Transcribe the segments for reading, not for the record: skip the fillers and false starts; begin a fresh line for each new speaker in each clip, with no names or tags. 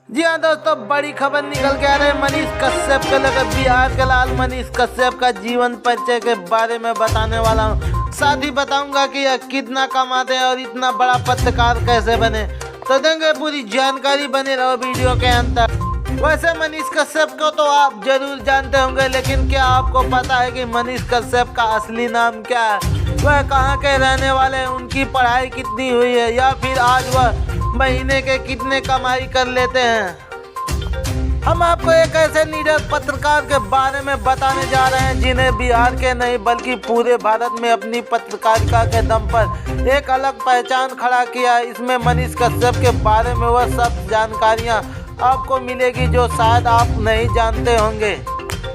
जी हाँ दोस्तों, बड़ी खबर निकल के आ रही है मनीष कश्यप को लेकर। बिहार के लाल मनीष कश्यप का जीवन परिचय के बारे में बताने वाला हूँ। साथ ही बताऊंगा कि यह कितना कमाते हैं और इतना बड़ा पत्रकार कैसे बने। तो देंगे पूरी जानकारी, बने रहो वीडियो के अंदर। वैसे मनीष कश्यप को तो आप जरूर जानते होंगे, लेकिन क्या आपको पता है कि मनीष कश्यप का असली नाम क्या है, वह कहाँ के रहने वाले हैं, उनकी पढ़ाई कितनी हुई है, या फिर आज वह महीने के कितने कमाई कर लेते हैं। हम आपको एक ऐसे निडर पत्रकार के बारे में बताने जा रहे हैं जिन्हें बिहार के नहीं बल्कि पूरे भारत में अपनी पत्रकारिता के दम पर एक अलग पहचान खड़ा किया है। इसमें मनीष कश्यप के बारे में वह सब जानकारियां आपको मिलेगी जो शायद आप नहीं जानते होंगे।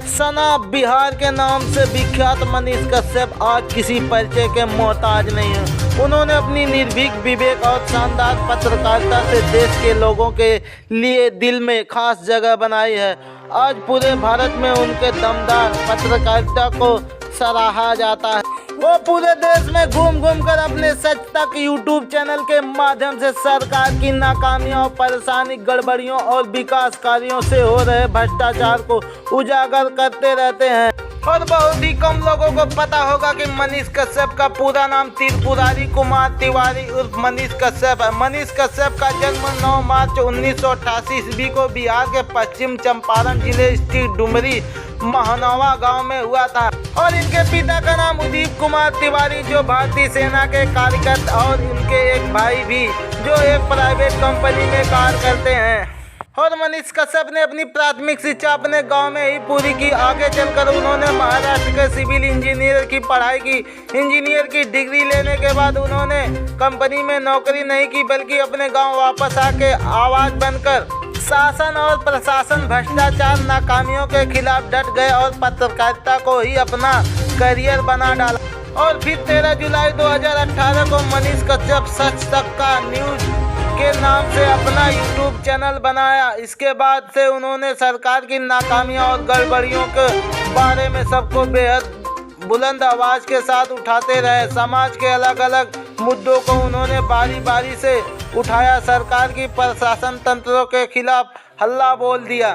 सना बिहार के नाम से विख्यात मनीष कश्यप आज किसी परिचय के मोहताज नहीं है। उन्होंने अपनी निर्भीक विवेक और शानदार पत्रकारिता से देश के लोगों के लिए दिल में खास जगह बनाई है। आज पूरे भारत में उनके दमदार पत्रकारिता को सराहा जाता है। वो पूरे देश में घूम घूम कर अपने सच तक यूट्यूब चैनल के माध्यम से सरकार की नाकामियों, परेशानी, गड़बड़ियों और विकास कार्यों से हो रहे भ्रष्टाचार को उजागर करते रहते हैं। और बहुत ही कम लोगों को पता होगा कि मनीष कश्यप का पूरा नाम त्रिपुरारी कुमार तिवारी उर्फ मनीष कश्यप है। मनीष कश्यप का जन्म 9 मार्च 1988 ईस्वी को बिहार के पश्चिम चंपारण जिले स्थित डुमरी महनवा गांव में हुआ था। और इनके पिता का नाम उदीप कुमार तिवारी, जो भारतीय सेना के कार्यकर्ता, और इनके एक भाई भी जो एक प्राइवेट कंपनी में कार्य करते हैं। और मनीष कश्यप ने अपनी प्राथमिक शिक्षा अपने गांव में ही पूरी की। आगे चलकर उन्होंने महाराष्ट्र के सिविल इंजीनियर की पढ़ाई की। इंजीनियर की डिग्री लेने के बाद उन्होंने कंपनी में नौकरी नहीं की, बल्कि अपने गांव वापस आके आवाज बनकर शासन और प्रशासन भ्रष्टाचार, नाकामियों के खिलाफ डट गए और पत्रकारिता को ही अपना करियर बना डाला। और फिर 13 जुलाई 2018 को मनीष कश्यप सच तक का न्यूज के नाम से अपना यूट्यूब चैनल बनाया। इसके बाद से उन्होंने सरकार की नाकामियों और गड़बड़ियों के बारे में सबको बेहद बुलंद आवाज के साथ उठाते रहे। समाज के अलग अलग मुद्दों को उन्होंने बारी बारी से उठाया, सरकार की प्रशासन तंत्रों के खिलाफ हल्ला बोल दिया।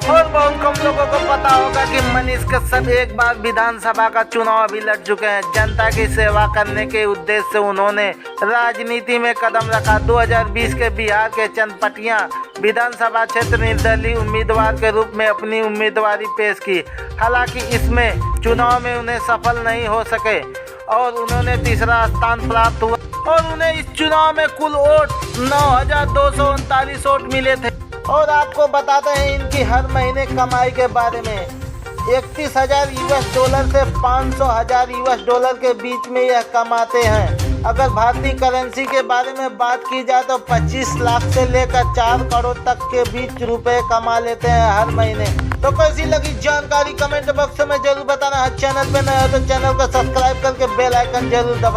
और बहुत कम लोगों को पता होगा कि मनीष कश्यप एक बार विधानसभा का चुनाव भी लड़ चुके हैं। जनता की सेवा करने के उद्देश्य से उन्होंने राजनीति में कदम रखा। 2020 के बिहार के चनपटिया विधानसभा क्षेत्र निर्दलीय उम्मीदवार के रूप में अपनी उम्मीदवारी पेश की। हालांकि इसमें चुनाव में उन्हें सफल नहीं हो सके और उन्होंने तीसरा स्थान प्राप्त हुआ। और उन्हें इस चुनाव में कुल वोट 9,239 वोट मिले थे। और आपको बताते हैं इनकी हर महीने कमाई के बारे में। 31,000 US डॉलर से 500,000 US डॉलर के बीच में यह कमाते हैं। अगर भारतीय करेंसी के बारे में बात की जाए तो 25 लाख से लेकर 4 करोड़ तक के बीच रुपए कमा लेते हैं हर महीने। तो कैसी लगी जानकारी कमेंट बॉक्स में जरूर बताना। चैनल पे नए हो तो चैनल को सब्सक्राइब करके बेल आइकन जरूर दबाएं।